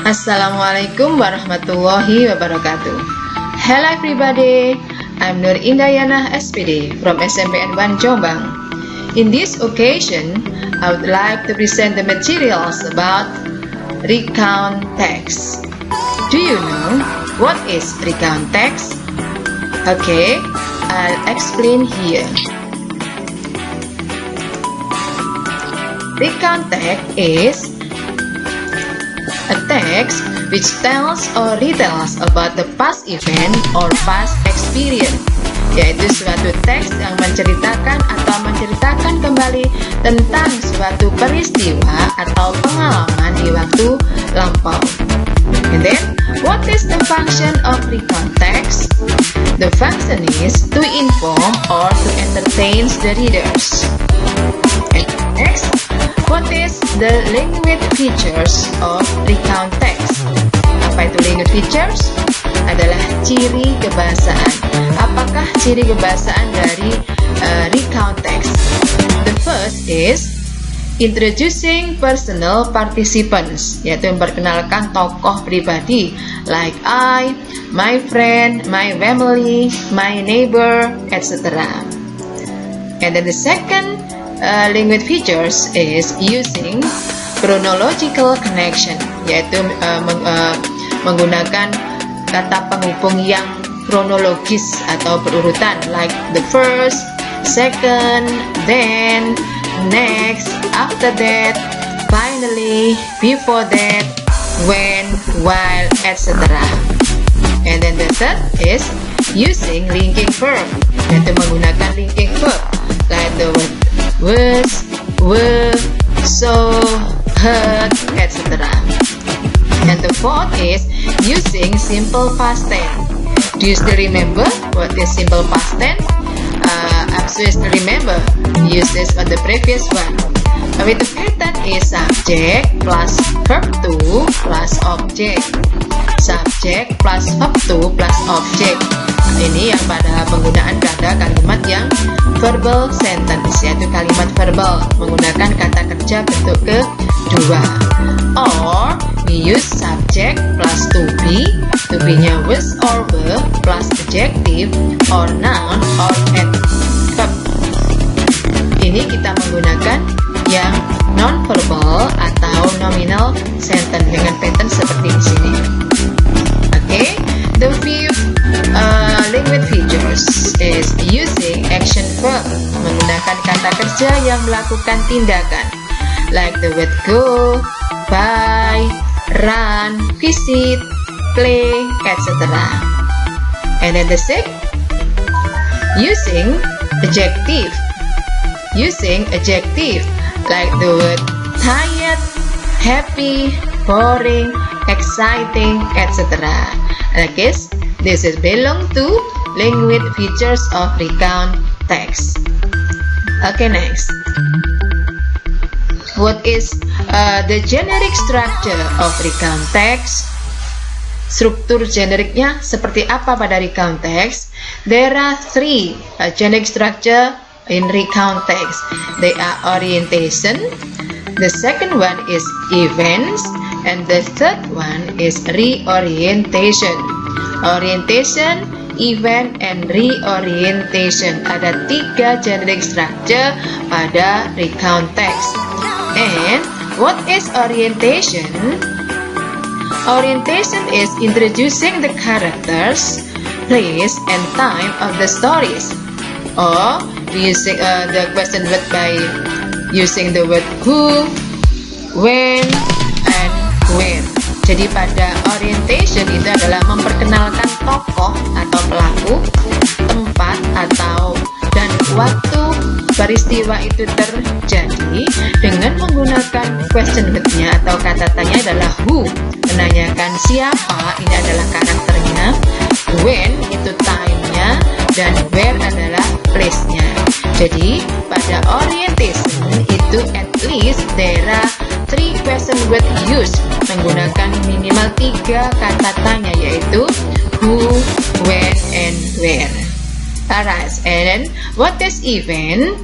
Assalamualaikum warahmatullahi wabarakatuh. Hello everybody, I'm Nur Indayana SPD from SMPN 1 Jombang. In this occasion, I would like to present the materials about recount text. Do you know what is recount text? Okay, I'll explain here. Recount text is a text which tells or retells about the past event or past experience, yaitu suatu teks yang menceritakan atau menceritakan kembali tentang suatu peristiwa atau pengalaman di waktu lampau. And then, what is the function of recount text? The function is to inform or to entertain the readers. And next, what is the language features of recount text? Apa itu language features? Adalah ciri kebahasaan. Apakah ciri kebahasaan dari recount text? The first is introducing personal participants, yaitu memperkenalkan tokoh pribadi like I, my friend, my family, my neighbor, etc. And then the second language features is using chronological connection, yaitu menggunakan kata penghubung yang kronologis atau berurutan like the first, second, then, next, after that, finally, before that, when, while, etc. And then the third is using linking verb, yaitu menggunakan linking verb like the word was, were, saw, heard, etc. And the fourth is using simple past tense. Do you still remember what is simple past tense? I'm sure you still remember. Use this on the previous one. With the pattern is subject plus verb to plus object. Subject plus verb to plus object. Ini yang pada penggunaan pada kalimat yang verbal sentence, yaitu kalimat verbal menggunakan kata kerja bentuk kedua. Or we use subject plus to be-nya was or were plus adjective or noun or adverb. Ini kita menggunakan yang non-verbal atau nominal sentence dengan pattern seperti di sini. Okay, the fifth language features is using action verb, menggunakan kata kerja yang melakukan tindakan like the word go, buy, run, visit, play, etc. And then the sixth, using adjective like the word tired, happy, boring, exciting, etc. Okay, this is belong to language features of recount text. Okay, next. What is the generic structure of recount text? Struktur generiknya seperti apa pada recount text? There are three generic structure in recount text. They are orientation, the second one is events, and the third one is reorientation. Orientation, event, and reorientation. Ada tiga generic structure pada recount text. And what is orientation? Orientation is introducing the characters, place, and time of the stories. Or using the question word by using the word who, when, and where. Jadi pada orientation itu adalah memperkenalkan tokoh atau pelaku, tempat atau dan waktu peristiwa itu terjadi dengan menggunakan question word-nya atau kata tanya adalah who, menanyakan siapa, ini adalah karakternya, when itu time-nya, dan where adalah place-nya. Jadi pada orientation itu at least there are 3 question word used, menggunakan minimal 3 kata tanya, yaitu who, when, and where. Alright, and then what is event?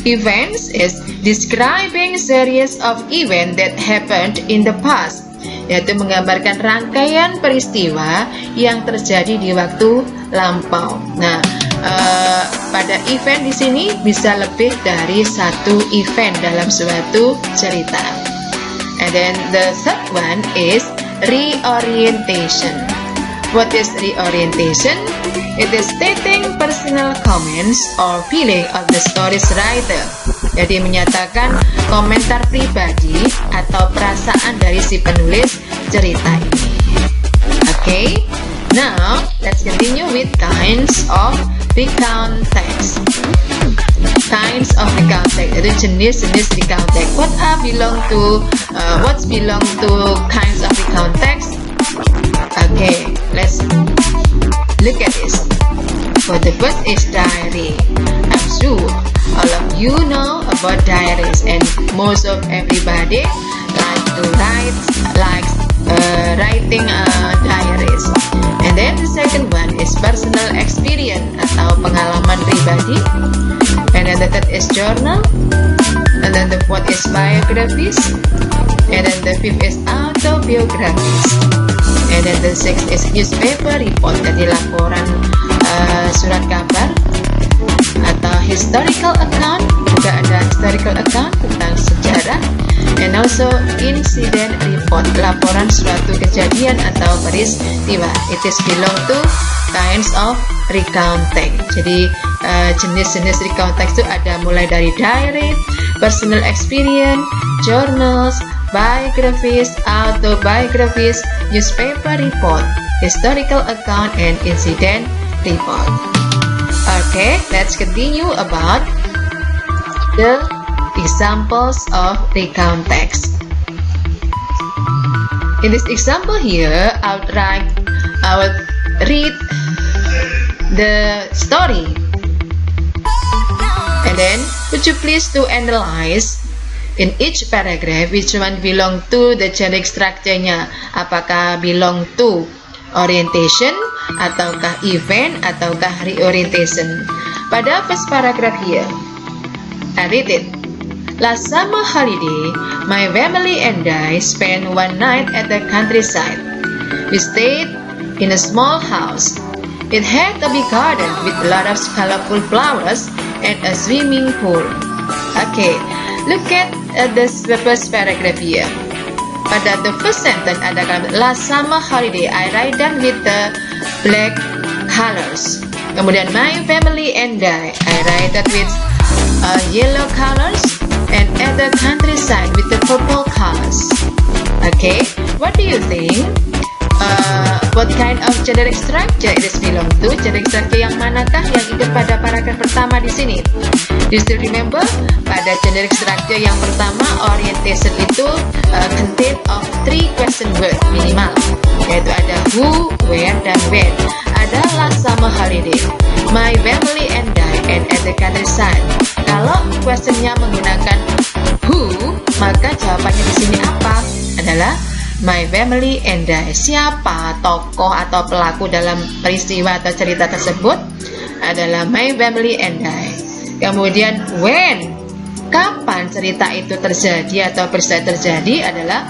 Events is describing series of events that happened in the past. yaitu menggambarkan rangkaian peristiwa yang terjadi di waktu lampau. Nah, pada event di sini bisa lebih dari satu event dalam suatu cerita. And then the third one is reorientation. What is reorientation? It is stating personal comments or feeling of the story's writer. Jadi menyatakan komentar pribadi atau perasaan dari si penulis cerita ini. Okay, now let's continue with kinds of recount text. Kinds of recount text itu jenis-jenis recount text. What's belong to kinds of recount text? Okay, let's look at this. For the first is diary. I'm sure all of you know about diaries, and most of everybody likes writing diaries. And then the second one is personal experience atau pengalaman pribadi. And then the third is journal. And then the fourth is biographies. And then the fifth is autobiographies. And then the sixth is newspaper report, jadi laporan surat kabar atau historical account, juga ada historical account tentang sejarah. And also incident report, laporan suatu kejadian atau peristiwa. It is belong to kinds of recount text. Jadi jenis-jenis recount text itu ada mulai dari diary, personal experience, journals, biographies, autobiographies, newspaper report, historical account, and incident report. Okay, let's continue about the examples of recount text. In this example here, I will read the story, and then would you please to analyze in each paragraph which one belong to the generic structure-nya, apakah belong to orientation, ataukah event, ataukah reorientation. Pada first paragraph here, I read it. Last summer holiday, my family and I spent one night at the countryside. We stayed in a small house. It had a big garden with a lot of colorful flowers and a swimming pool. Okay, look at this first paragraph here. Pada the first sentence ada kalimat last summer holiday. I write down with the black colors. Kemudian my family and I write that with yellow colors, and at the countryside with the purple colors. Okay, what do you think? What kind of generic structure it is belong to? Generic structure yang manakah yang ikut pada paragraf pertama di sini? Do you still remember? Pada generic structure yang pertama, orientation itu contain of 3 question word minimal, yaitu ada who, where, dan when. Ada last summer holiday, my family and I, and at the countryside. Kalau questionnya menggunakan who, maka jawabannya di sini apa? Adalah my family and I. Siapa tokoh atau pelaku dalam peristiwa atau cerita tersebut? Adalah my family and I. Kemudian when, kapan cerita itu terjadi atau peristiwa terjadi? Adalah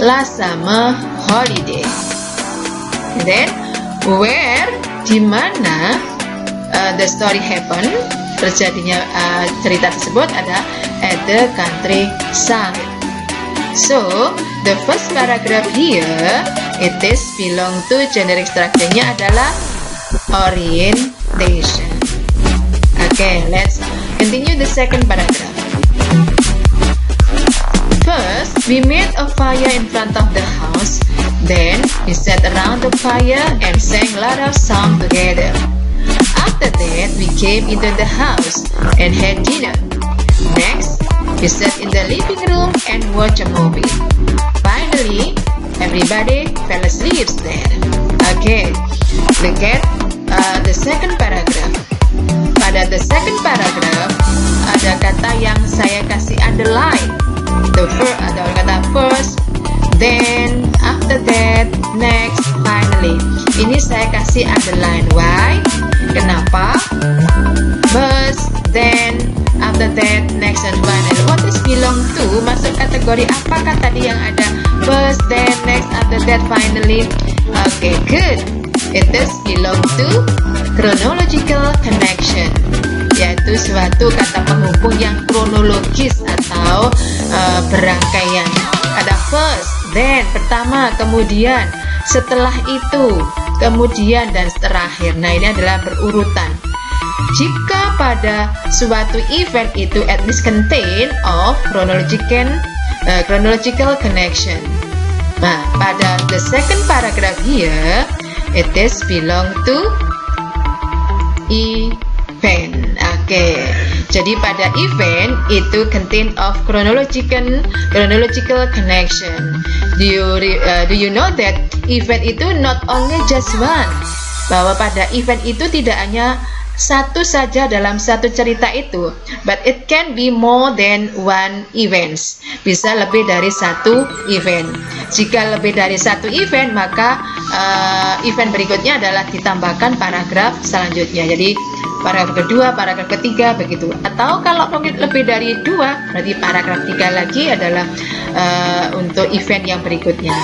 last summer holiday. And then where, di mana the story happen, terjadinya cerita tersebut ada at the countryside. So the first paragraph here, it is belong to generic structure-nya adalah orientation. Okay, let's continue the second paragraph. First, we made a fire in front of the house. Then we sat around the fire and sang a lot of songs together. After that, we came into the house and had dinner. Next, we sat in the living room and watched a movie. Finally, everybody fell asleep there. Okay, look at the second paragraph. Pada the second paragraph, ada kata yang saya kasih underline. The first, ada kata first, then, after that, next, finally. Ini saya kasih underline. Why? Kenapa? First, then, after that, next, and finally. What is belong to? Masuk kategori apakah tadi yang ada first, first, then next, after that, finally. Okay, good. It does belong to chronological connection, yaitu suatu kata penghubung yang kronologis atau berangkaian. Ada first, then, pertama, kemudian, setelah itu, kemudian, dan terakhir. Nah, ini adalah berurutan. Jika pada suatu event itu at least contain of chronological connection. Nah, pada the second paragraph here, it is belong to event. Okay. Jadi pada event itu contain of chronological connection. Do you know that event itu not only just one? Bahwa pada event itu tidak hanya satu saja dalam satu cerita itu, but it can be more than one events. Bisa lebih dari satu event. Jika lebih dari satu event, maka event berikutnya adalah ditambahkan paragraf selanjutnya. Jadi paragraf kedua, paragraf ketiga, begitu. Atau kalau mungkin lebih dari dua, berarti paragraf 3 lagi adalah untuk event yang berikutnya,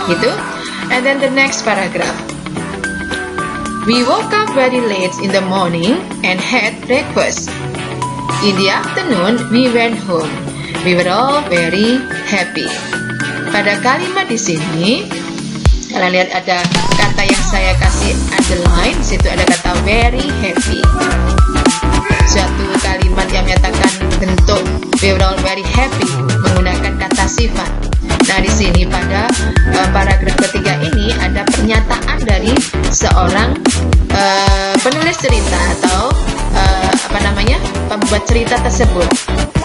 gitu. And then the next paragraph. We woke up very late in the morning and had breakfast. In the afternoon, we went home. We were all very happy. Pada kalimat di sini, kalian lihat ada kata yang saya kasih underline. Di situ ada kata very happy. Suatu kalimat yang menyatakan bentuk we were all very happy menggunakan kata sifat. Nah, di sini pada paragraf ketiga ini ada pernyataan dari seorang penulis cerita atau pembuat cerita tersebut.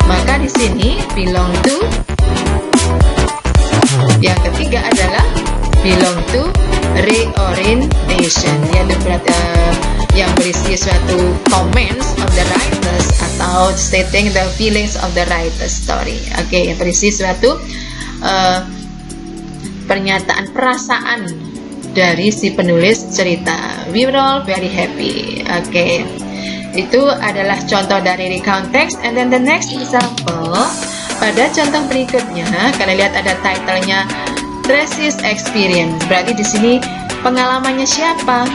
Maka di sini belong to, yang ketiga adalah belong to reorientation, yaitu yang berisi suatu comments of the writers atau stating the feelings of the writer's story. Oke, yang berisi suatu pernyataan perasaan dari si penulis cerita. We were all very happy. Oke, itu adalah contoh dari recount text. And then the next example, pada contoh berikutnya kalian lihat ada titlenya Tracy's Experience. Berarti di sini pengalamannya siapa?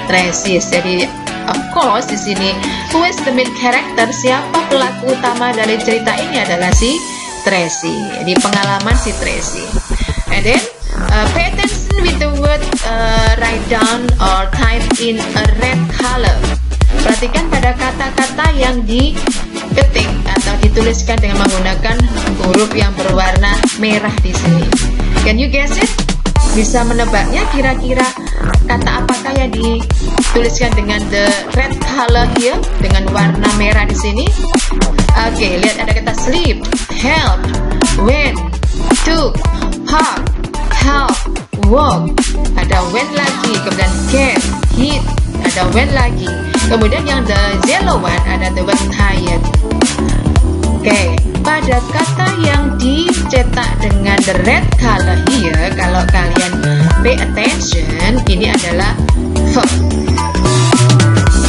Tracy. Jadi of course di sini who is the main character? Siapa pelaku utama dari cerita ini adalah si Tracy. Jadi pengalaman si Tracy. And then pay attention with the word write down or type in a red color. Perhatikan pada kata-kata yang diketik atau dituliskan dengan menggunakan huruf yang berwarna merah di sini. Can you guess it? Bisa menebaknya kira-kira kata apakah yang dituliskan dengan the red color here, dengan warna merah di sini? Oke, lihat ada kata sleep, help, went, took, park, help, walk. Ada went lagi, kemudian get, hit, ada went lagi. Kemudian yang the yellow one ada the word tired. Oke, pada kata yang dicetak dengan the red color here, kalau kalian pay attention, ini adalah verb.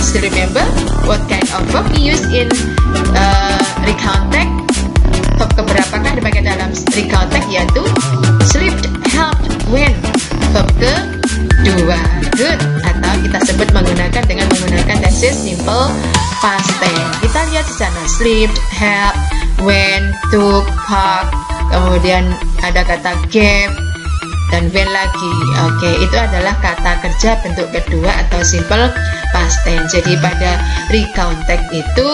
Still remember what kind of verb we use in recount text? Verb keberapakah dipakai dalam recount text, yaitu slept, helped, went. Verb kedua, good, atau kita sebut dengan menggunakan tenses simple past tense. Kita lihat di sana slept, helped, went, took, park, kemudian ada kata gave dan went lagi. Oke, itu adalah kata kerja bentuk kedua atau simple past tense. Jadi pada recount text itu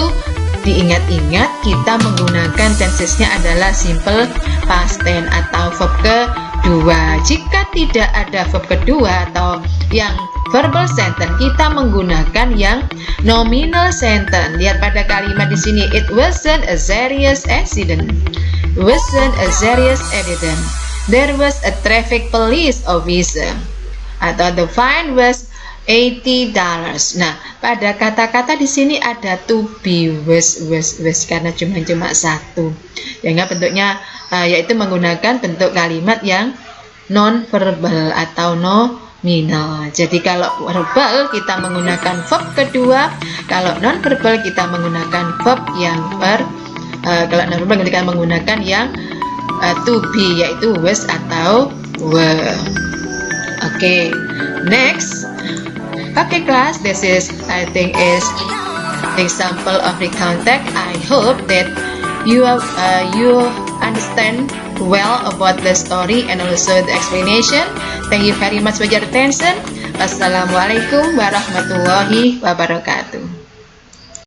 diingat-ingat kita menggunakan tensesnya adalah simple past tense atau verb kedua. Jika tidak ada verb kedua atau yang verbal sentence, kita menggunakan yang nominal sentence. Lihat pada kalimat di sini, it wasn't a serious accident. Wasn't a serious accident. There was a traffic police officer. Atau the fine was $80. Nah, pada kata-kata di sini ada to be, was karena cuma satu. Yang bentuknya yaitu menggunakan bentuk kalimat yang non-verbal atau nominal. Jadi kalau verbal kita menggunakan verb kedua, kalau non-verbal kita menggunakan verb yang kalau non-verbal kita menggunakan yang to be, yaitu was atau were. Okay, next. Okay class, this is I think is example of the context. I hope that you understand well about the story and also the explanation. Thank you very much for your attention. Wassalamualaikum warahmatullahi wabarakatuh.